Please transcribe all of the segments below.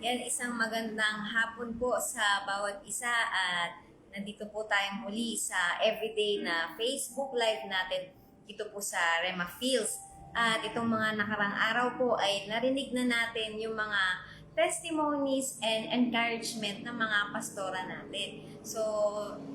Yan, isang magandang hapon po sa bawat isa at nandito po tayong muli sa everyday na Facebook Live natin dito po sa Rema Fields. At itong mga nakarang araw po ay narinig na natin yung mga testimonies and encouragement ng mga pastora natin. So,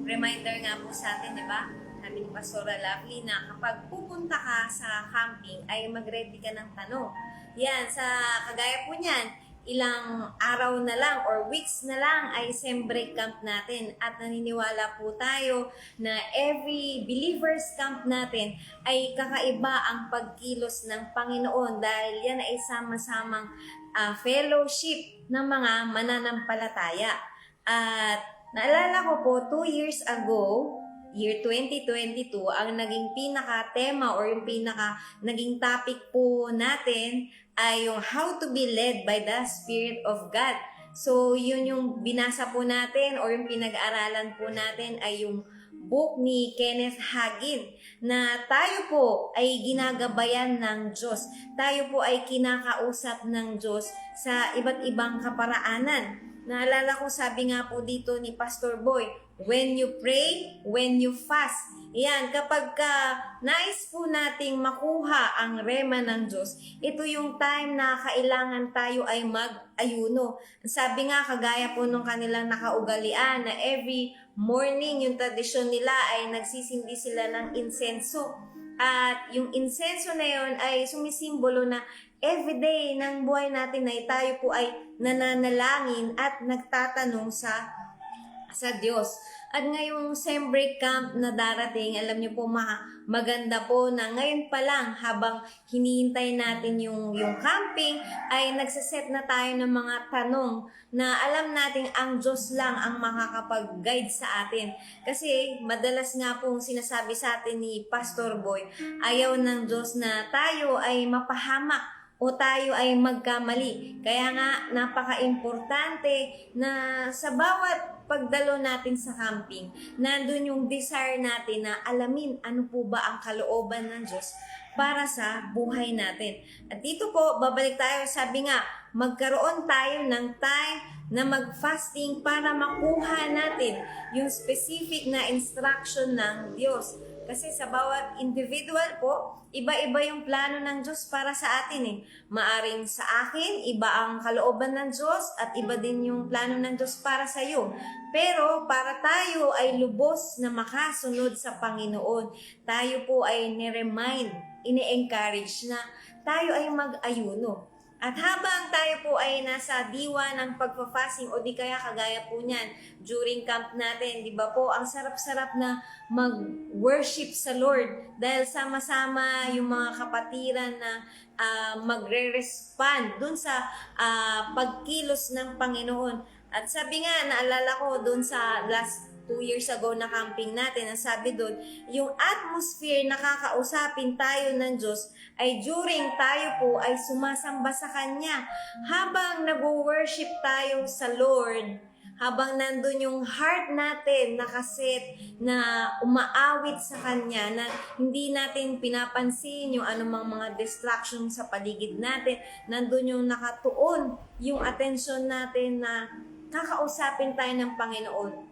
reminder nga po sa atin, di ba? Sabi ni Pastora Lovely na kapag pupunta ka sa camping ay mag-ready ka ng tanong. Yan, sa kagaya po niyan, ilang araw na lang or weeks na lang ay Sembreak Camp natin at naniniwala po tayo na every believers camp natin ay kakaiba ang pagkilos ng Panginoon dahil yan ay sama-samang fellowship ng mga mananampalataya. At naalala ko po 2 years ago, year 2022, ang naging pinaka-tema or yung naging topic po natin ay yung how to be led by the Spirit of God. So, yun yung binasa po natin or yung pinag-aralan po natin ay yung book ni Kenneth Hagin na tayo po ay ginagabayan ng Diyos. Tayo po ay kinakausap ng Diyos sa iba't ibang kaparaanan. Naalala ko, sabi nga po dito ni Pastor Boy, when you pray, when you fast. Yan, kapag nais po nating makuha ang rema ng Diyos, ito yung time na kailangan tayo ay mag-ayuno. Sabi nga, kagaya po nung kanilang nakaugalian na every morning, yung tradisyon nila ay nagsisindi sila ng insenso. At yung insenso na yun ay sumisimbolo na everyday ng buhay natin ay tayo po ay nananalangin at nagtatanong sa Diyos. At ngayong Sembreak Camp na darating, alam niyo po maganda po na ngayon pa lang habang hinihintay natin yung camping ay nagsaset na tayo ng mga tanong na alam natin ang Diyos lang ang makakapag-guide sa atin. Kasi madalas nga pong sinasabi sa atin ni Pastor Boy, ayaw ng Diyos na tayo ay mapahamak o tayo ay magkamali. Kaya nga, napaka-importante na sa bawat pagdalo natin sa camping, nandun yung desire natin na alamin ano po ba ang kalooban ng Diyos para sa buhay natin. At dito po, babalik tayo, sabi nga, magkaroon tayo ng time na mag-fasting para makuha natin yung specific na instruction ng Diyos. Kasi sa bawat individual po, iba-iba yung plano ng Diyos para sa atin eh. Maaring sa akin, iba ang kalooban ng Diyos at iba din yung plano ng Diyos para sa iyo. Pero para tayo ay lubos na makasunod sa Panginoon, tayo po ay ni-remind, ini-encourage na tayo ay mag-ayuno. At habang tayo po ay nasa diwa ng pagpa-fasting o di kaya kagaya po niyan during camp natin, di ba po, ang sarap-sarap na mag-worship sa Lord dahil sama-sama yung mga kapatiran na magre-respond dun sa pagkilos ng Panginoon. At sabi nga, naalala ko dun sa last 2 years ago na camping natin, ang sabi doon, yung atmosphere na kakausapin tayo ng Diyos ay during tayo po ay sumasamba sa Kanya. Habang nag-worship tayo sa Lord, habang nandun yung heart natin nakaset na umaawit sa Kanya, na hindi natin pinapansin yung anumang mga distraction sa paligid natin, nandun yung nakatuon yung atensyon natin na kakausapin tayo ng Panginoon.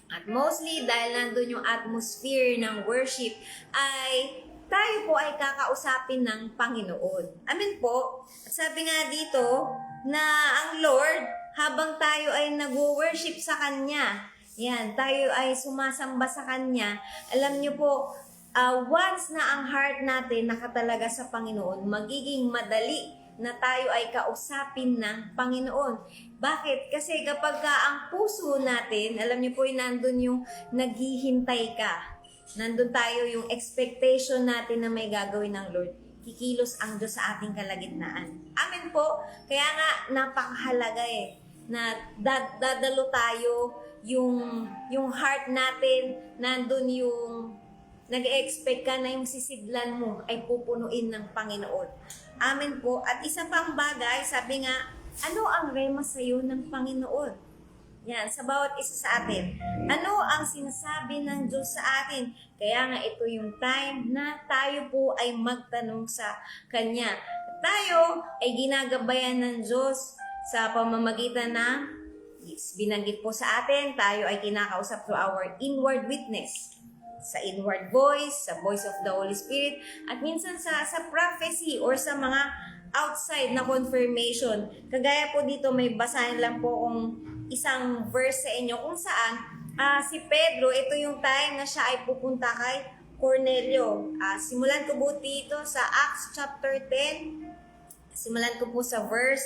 At mostly dahil nandun yung atmosphere ng worship ay tayo po ay kakausapin ng Panginoon. Amen po. At sabi nga dito na ang Lord, habang tayo ay nag-worship sa Kanya, yan, tayo ay sumasamba sa Kanya, alam niyo po, once na ang heart natin nakatalaga sa Panginoon, magiging madali na tayo ay kausapin ng Panginoon. Bakit? Kasi kapag ang puso natin, alam niyo po, nandun yung naghihintay ka. Nandun tayo yung expectation natin na may gagawin ng Lord. Kikilos ang Diyos sa ating kalagitnaan. Amen po. Kaya nga, napakahalaga na dadalo tayo yung heart natin, nandun yung nag-expect ka na yung sisidlan mo ay pupunuin ng Panginoon. Amen po. At isa pang bagay, sabi nga, ano ang rema sa iyo ng Panginoon? Yan, sa bawat isa sa atin. Ano ang sinasabi ng Diyos sa atin? Kaya nga ito yung time na tayo po ay magtanong sa Kanya. Tayo ay ginagabayan ng Diyos sa pamamagitan ng binanggit po sa atin, tayo ay kinakausap through our inward witness. Sa inward voice, sa voice of the Holy Spirit, at minsan sa prophecy or sa mga outside na confirmation. Kagaya po dito, may basahin lang po kung isang verse sa inyo kung saan si Pedro, ito yung time na siya ay pupunta kay Cornelio. Simulan ko po dito sa Acts chapter 10. Simulan ko po sa verse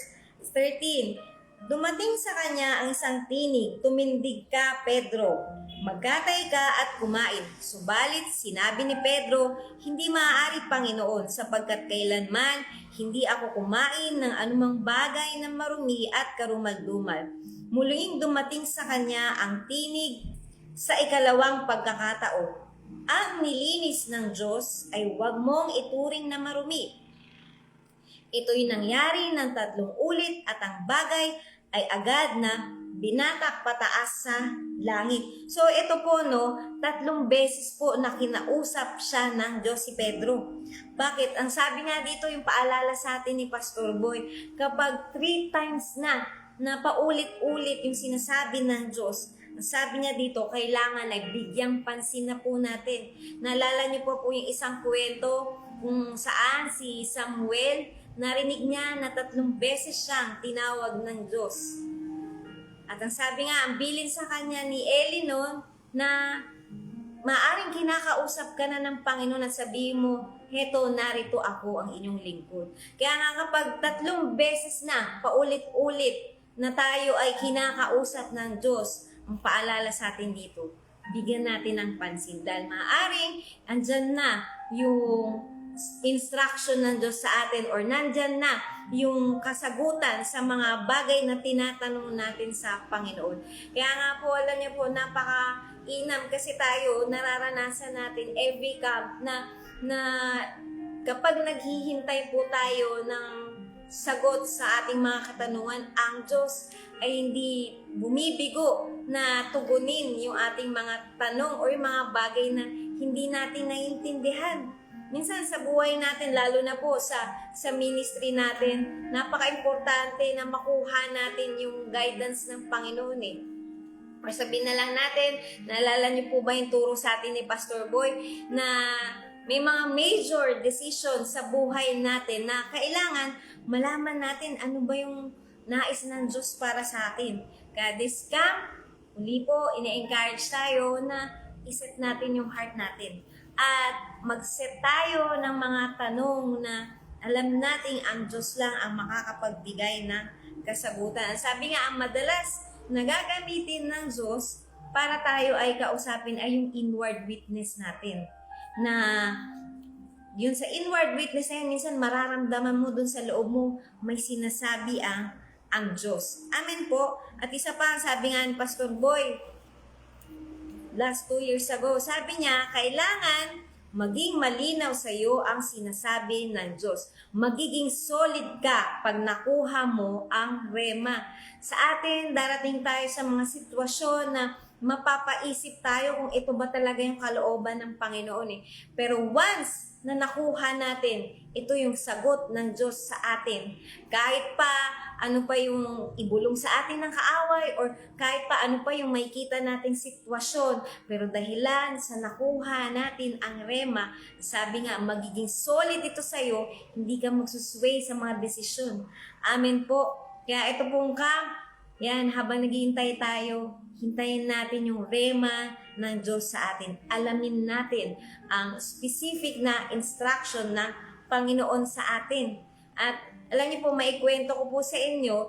13. Dumating sa kanya ang isang tinig, tumindig ka, Pedro. Magkatay ka at kumain. Subalit sinabi ni Pedro, hindi maaari, Panginoon, sapagkat kailanman hindi ako kumain ng anumang bagay na marumi at karumal-dumal. Muling dumating sa kanya ang tinig sa ikalawang pagkakataon. Ang nilinis ng Diyos ay huwag mong ituring na marumi. Ito'y nangyari ng 3 ulit at ang bagay ay agad na binatak pataas sa langit. So ito po 3 beses po na kinausap siya ng Diyos si Pedro. Bakit? Ang sabi nga dito, yung paalala sa atin ni Pastor Boy, kapag 3 times na paulit-ulit yung sinasabi ng Diyos, ang sabi niya dito, kailangan ay bigyang pansin na po natin. Naalala niyo po yung isang kwento kung saan si Samuel, narinig niya na 3 beses siyang tinawag ng Diyos. At ang sabi nga, ang bilin sa kanya ni Eli noon na maaring kinakausap ka na ng Panginoon at sabihin mo, heto, narito ako ang inyong lingkod. Kaya nga kapag 3 beses na, paulit-ulit na tayo ay kinakausap ng Diyos, ang paalala sa atin dito, bigyan natin ng pansin. Dahil maaring andyan na yung instruction ng Diyos sa atin or nandyan na yung kasagutan sa mga bagay na tinatanong natin sa Panginoon. Kaya nga po, alam niyo po, napaka-inam kasi tayo, nararanasan natin every camp na kapag naghihintay po tayo ng sagot sa ating mga katanungan, ang Diyos ay hindi bumibigo na tugunin yung ating mga tanong o yung mga bagay na hindi natin naiintindihan. Minsan sa buhay natin, lalo na po sa ministry natin, napaka-importante na makuha natin yung guidance ng Panginoon Or sabihin na lang natin, naalala niyo po ba yung turo sa atin ni Pastor Boy na may mga major decisions sa buhay natin na kailangan malaman natin ano ba yung nais ng Diyos para sa atin. Kaya this camp, uli po, ina-encourage tayo na iset natin yung heart natin. At mag-set tayo ng mga tanong na alam nating ang Diyos lang ang makakapagbigay ng kasagutan. Sabi nga, ang madalas na gagamitin ng Diyos para tayo ay kausapin ay yung inward witness natin. Na yun sa inward witness na yun, minsan mararamdaman mo dun sa loob mo, may sinasabi ang Diyos. Amen po. At isa pa, sabi nga ni Pastor Boy, last 2 years ago, sabi niya, kailangan maging malinaw sa iyo ang sinasabi ng Diyos. Magiging solid ka pag nakuha mo ang rema. Sa atin, darating tayo sa mga sitwasyon na mapapaisip tayo kung ito ba talaga yung kalooban ng Panginoon Pero once na nakuha natin, ito yung sagot ng Diyos sa atin. Kahit pa ano pa yung ibulong sa atin ng kaaway or kahit pa ano pa yung makikita nating sitwasyon. Pero dahilan sa nakuha natin ang rema, sabi nga, magiging solid ito sa'yo, hindi ka magsusway sa mga desisyon. Amen po. Kaya ito pong yan, habang naghihintay tayo, hintayin natin yung rema ng Diyos sa atin. Alamin natin ang specific na instruction ng Panginoon sa atin. At alam niyo po, maikwento ko po sa inyo,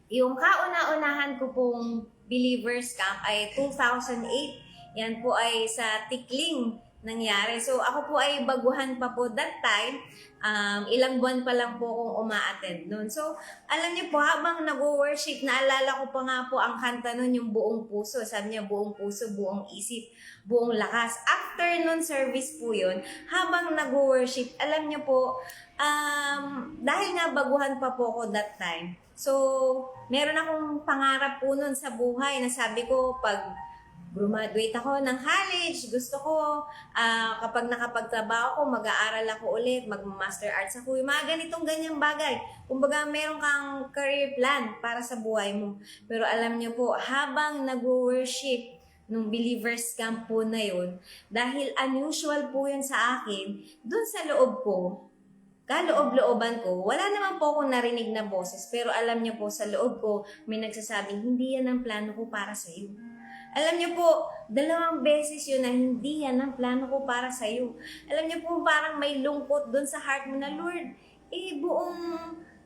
yung kauna-unahan ko pong Believers Camp ay 2008. Yan po ay sa Tikling nangyari. So ako po ay baguhan pa po that time. Ilang buwan pa lang po akong uma-attend noon. So alam niyo po, habang nag-worship, naalala ko pa nga po ang kanta noon, yung buong puso. Sabi niya, buong puso, buong isip, buong lakas. After noon service po yun, habang nag-worship, alam niyo po, dahil nga baguhan pa po ako that time. So meron akong pangarap po noon sa buhay na sabi ko, pag graduate ako ng college. Gusto ko, kapag nakapagtrabaho ko, mag-aaral ako ulit, mag-master arts ako. Yung mga ganitong ganyang bagay. Kumbaga, meron kang career plan para sa buhay mo. Pero alam niyo po, habang nag-worship nung believers camp po na yun, dahil unusual po yun sa akin, dun sa loob ko, kaloob-looban ko, wala naman po akong narinig na boses, pero alam niyo po, sa loob ko, may nagsasabing, hindi yan ang plano ko para sa iyo. Alam niyo po, 2 beses yun na hindi yan ang plano ko para sa iyo. Alam niyo po, parang may lungkot doon sa heart mo na, Lord, buong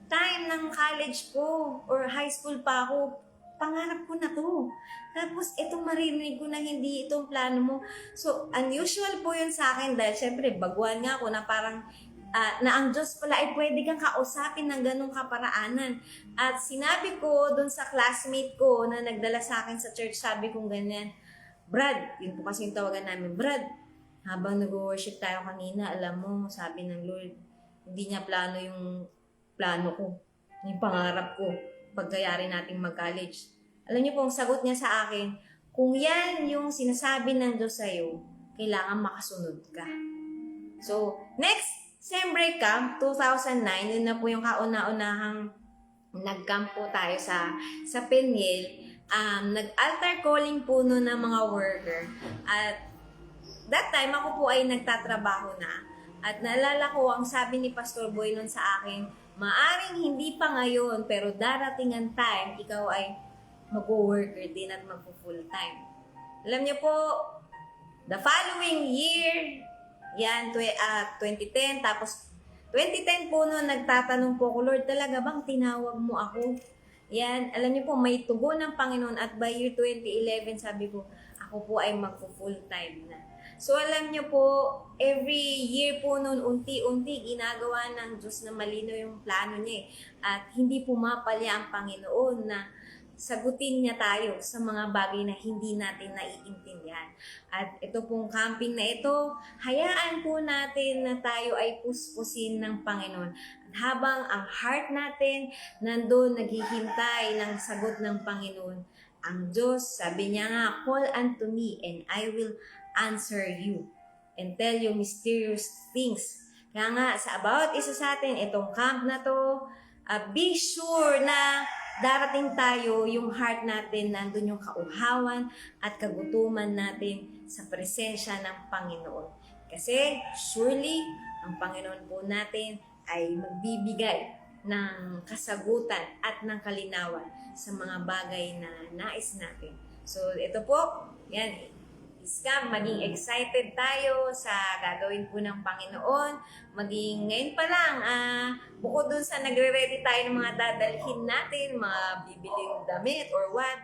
time ng college ko or high school pa ako, pangarap ko na to. Tapos, itong marinig ko na hindi itong plano mo. So, unusual po yun sa akin dahil syempre, baguhan nga ako na parang na ang Diyos pala ay pwede kang kausapin ng ganong kaparaanan. At sinabi ko doon sa classmate ko na nagdala sa akin sa church, sabi kong ganyan, Brad, yun po kasi yung tawagan namin, Brad, habang nag-worship tayo kanina, alam mo, sabi ng Lord, hindi niya plano yung plano ko, yung pangarap ko, pagkayari nating mag-college. Alam niyo po, ang sagot niya sa akin, kung yan yung sinasabi ng Diyos sa'yo, kailangan makasunod ka. So, next, same break camp, 2009, yun na po yung kauna-unahang nag-camp po tayo sa Peniel. Nag-altar calling po noon ng mga worker. At that time, ako po ay nagtatrabaho na. At naalala ko, ang sabi ni Pastor Boy noon sa akin, maaring hindi pa ngayon, pero darating ang time, ikaw ay mag-worker din at mag-full time. Alam niyo po, the following year, yan, 2010, tapos 2010 po noon, nagtatanong po ako, Lord, talaga bang tinawag mo ako? Yan, alam niyo po, may tugon ng Panginoon at by year 2011, sabi ko, ako po ay magpo-full time na. So alam niyo po, every year po noon, unti-unti, ginagawa ng Diyos na malino yung plano niya at hindi pumapalya ang Panginoon na sagutin niya tayo sa mga bagay na hindi natin naiintindihan. At ito pong camping na ito, hayaan po natin na tayo ay puspusin ng Panginoon. At habang ang heart natin nandun naghihintay ng sagot ng Panginoon, ang Diyos, sabi niya nga, call unto me and I will answer you and tell you mysterious things. Kaya nga, sa about isa sa atin, itong camp na to, be sure na darating tayo, yung heart natin, nandun yung kauhawan at kagutuman natin sa presensya ng Panginoon. Kasi surely, ang Panginoon po natin ay magbibigay ng kasagutan at ng kalinawan sa mga bagay na nais natin. So, ito po, yan, Iskam, maging excited tayo sa gagawin po ng Panginoon. Maging ngayon pa lang, bukod dun sa nagre-ready tayo ng mga dadalhin natin, mga bibiling damit or what,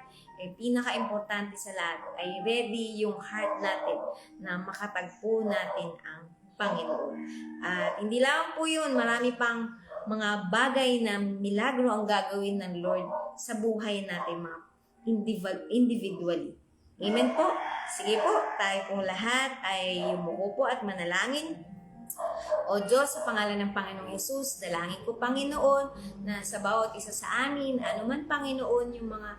pinaka-importante sa lahat ay ready yung heart natin na makatagpo natin ang Panginoon. At hindi lang po yun, marami pang mga bagay na milagro ang gagawin ng Lord sa buhay natin mga individually. Amen po. Sige po, tayo pong lahat ay yumuko po at manalangin. O Diyos, sa pangalan ng Panginoong Yesus, dalangin ko, Panginoon, na sa bawat isa sa amin, anuman Panginoon, yung mga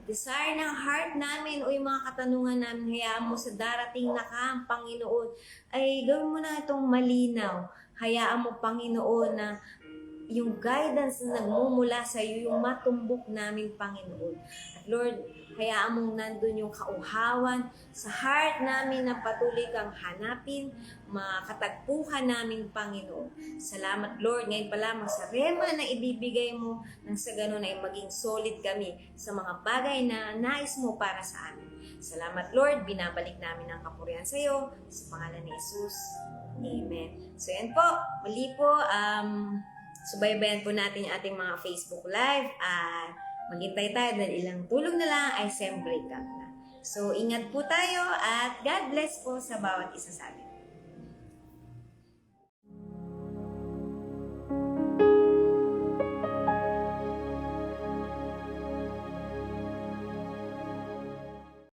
desire ng heart namin o yung mga katanungan namin, hayaan mo sa darating na camp, Panginoon, ay gawin mo na itong malinaw. Hayaan mo, Panginoon, na yung guidance na nagmumula sa iyo, yung matumbok namin, Panginoon. At Lord, hayaan mong nandun yung kauhawan sa heart namin na patuloy kang hanapin, makatagpuhan namin, Panginoon. Salamat, Lord, ngayon pa lamang sa rema na ibibigay mo, nang sa ganun ay maging solid kami sa mga bagay na nais mo para sa amin. Salamat, Lord, binabalik namin ang kapurihan sa iyo, sa pangalan ni Jesus. Amen. So yan po, muli po, subaybayan po natin yung ating mga Facebook Live at maghintay tayo dahil ilang tulong na lang ay same break up na. So, ingat po tayo at God bless po sa bawat isa sa atin.